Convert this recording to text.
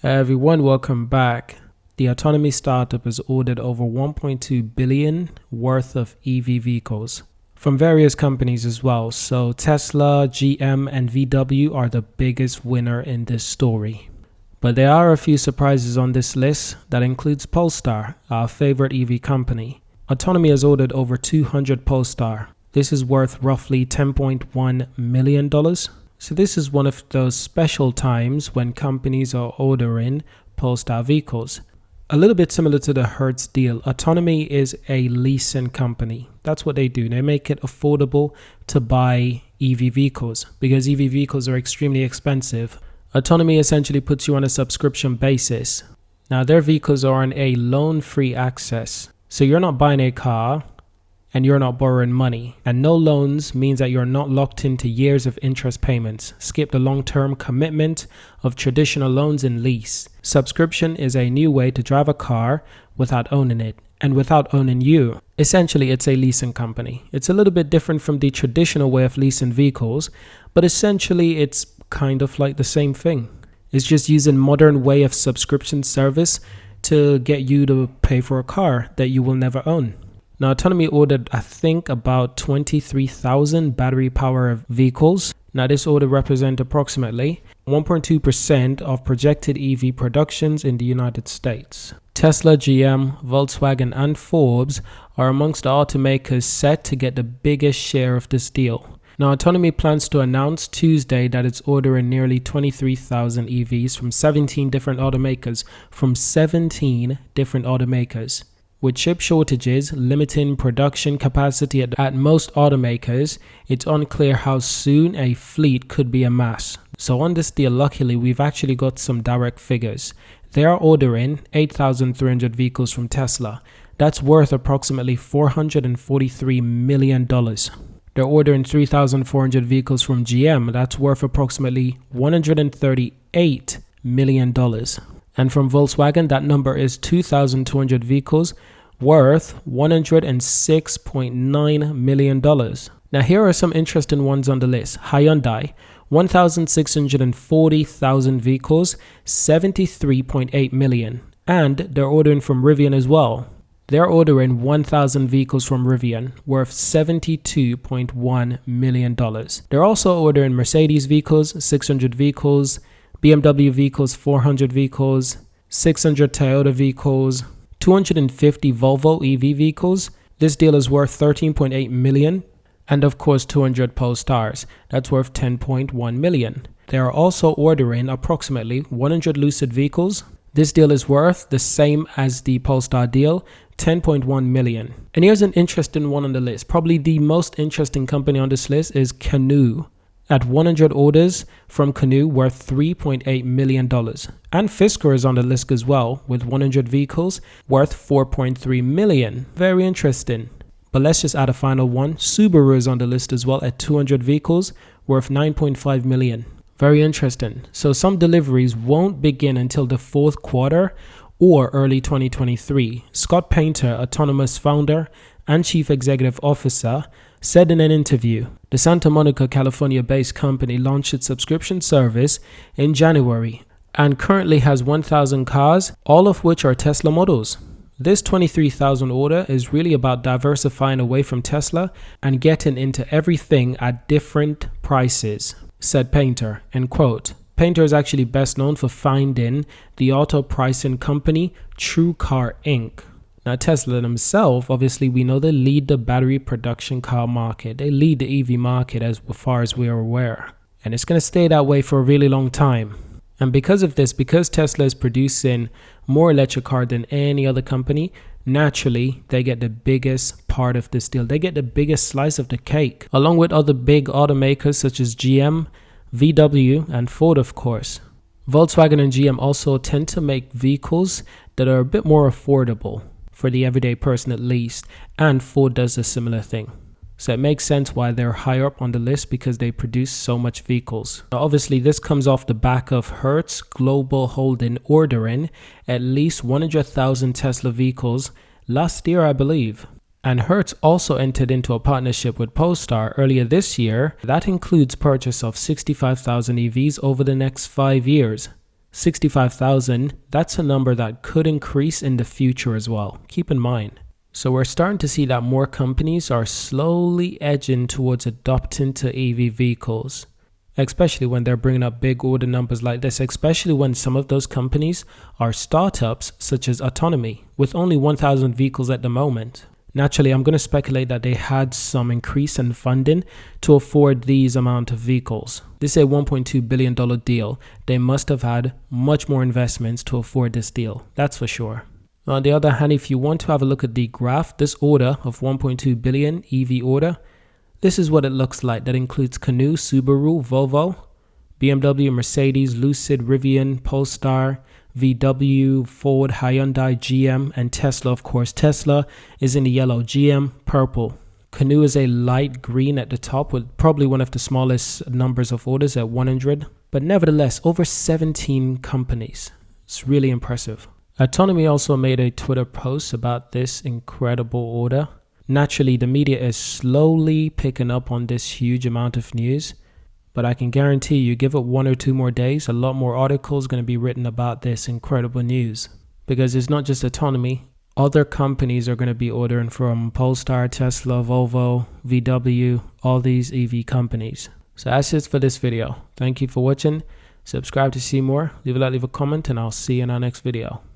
Everyone, welcome back. The Autonomy startup has ordered over 1.2 billion worth of EV vehicles from various companies as well. So Tesla, GM, and VW are the biggest winner in this story. But there are a few surprises on this list that includes Polestar, our favorite EV company. Autonomy has ordered over 200 Polestar. This is worth roughly $10.1 million. So this is one of those special times when companies are ordering Polestar vehicles. A little bit similar to the Hertz deal, Autonomy is a leasing company. That's what they do. They make it affordable to buy EV vehicles because EV vehicles are extremely expensive. Autonomy essentially puts you on a subscription basis. Now their vehicles are on a loan-free access. So you're not buying a car and you're not borrowing money. And no loans means that you're not locked into years of interest payments. Skip the long-term commitment of traditional loans and lease. Subscription is a new way to drive a car without owning it and without owning you. Essentially, it's a leasing company. It's a little bit different from the traditional way of leasing vehicles, but essentially it's kind of like the same thing. It's just using modern way of subscription service to get you to pay for a car that you will never own. Now, Autonomy ordered, I think, about 23,000 battery power vehicles. Now, this order represents approximately 1.2% of projected EV productions in the United States. Tesla, GM, Volkswagen, and Forbes are amongst the automakers set to get the biggest share of this deal. Now, Autonomy plans to announce Tuesday that it's ordering nearly 23,000 EVs from 17 different automakers. With chip shortages limiting production capacity at most automakers, it's unclear how soon a fleet could be amassed. So on this deal, luckily, we've actually got some direct figures. They are ordering 8,300 vehicles from Tesla. That's worth approximately $443 million. They're ordering 3,400 vehicles from GM. That's worth approximately $138 million. And from Volkswagen, that number is 2,200 vehicles worth $106.9 million. Now, here are some interesting ones on the list. Hyundai, 1,640,000 vehicles, $73.8 million. And they're ordering from Rivian as well. They're ordering 1,000 vehicles from Rivian, worth $72.1 million. They're also ordering Mercedes vehicles, 600 vehicles, BMW vehicles, 400 vehicles, 600 Toyota vehicles, 250 Volvo EV vehicles. This deal is worth $13.8 million. And of course, 200 Polestars. That's worth $10.1 million. They are also ordering approximately 100 Lucid vehicles. This deal is worth the same as the Polestar deal, $10.1 million. And here's an interesting one on the list. Probably the most interesting company on this list is Canoo. At 100 orders from Canoo worth $3.8 million. And Fisker is on the list as well with 100 vehicles worth $4.3 million. Very interesting. But let's just add a final one. Subaru is on the list as well at 200 vehicles worth $9.5 million. Very interesting. So some deliveries won't begin until the fourth quarter or early 2023. Scott Painter, Autonomous founder and chief executive officer, said in an interview, the Santa Monica, California-based company launched its subscription service in January and currently has 1,000 cars, all of which are Tesla models. This 23,000 order is really about diversifying away from Tesla and getting into everything at different prices, said Painter, end quote. Painter is actually best known for founding the auto pricing company TrueCar Inc. Now, Tesla themselves, obviously, we know they lead the battery production car market. They lead the EV market as far as we are aware. And it's going to stay that way for a really long time. And because of this, because Tesla is producing more electric cars than any other company, naturally, they get the biggest part of this deal. They get the biggest slice of the cake, along with other big automakers such as GM, VW, and Ford, of course. Volkswagen and GM also tend to make vehicles that are a bit more affordable for the everyday person at least, and Ford does a similar thing. So it makes sense why they're higher up on the list because they produce so much vehicles. Now, obviously, this comes off the back of Hertz Global Holding ordering at least 100,000 Tesla vehicles last year, I believe. And Hertz also entered into a partnership with Polestar earlier this year that includes purchase of 65,000 EVs over the next 5 years. 65,000, that's a number that could increase in the future as well. Keep in mind. So we're starting to see that more companies are slowly edging towards adopting to EV vehicles, especially when they're bringing up big order numbers like this, especially when some of those companies are startups such as Autonomy with only 1,000 vehicles at the moment. Naturally, I'm going to speculate that they had some increase in funding to afford these amount of vehicles. This is a $1.2 billion deal. They must have had much more investments to afford this deal. That's for sure. On the other hand, if you want to have a look at the graph, this order of 1.2 billion EV order, this is what it looks like. That includes Canoo, Subaru, Volvo, BMW, Mercedes, Lucid, Rivian, Polestar, VW, Ford, Hyundai, GM, and Tesla. Of course, Tesla is in the yellow, GM purple. Canoo is a light green at the top with probably one of the smallest numbers of orders at 100, but nevertheless over 17 companies. It's really impressive. Autonomy also made a Twitter post about this incredible order. Naturally, the media is slowly picking up on this huge amount of news. But I can guarantee you, give it 1 or 2 more days, a lot more articles going to be written about this incredible news. Because it's not just Autonomy. Other companies are going to be ordering from Polestar, Tesla, Volvo, VW, all these EV companies. So that's it for this video. Thank you for watching. Subscribe to see more. Leave a like, leave a comment, and I'll see you in our next video.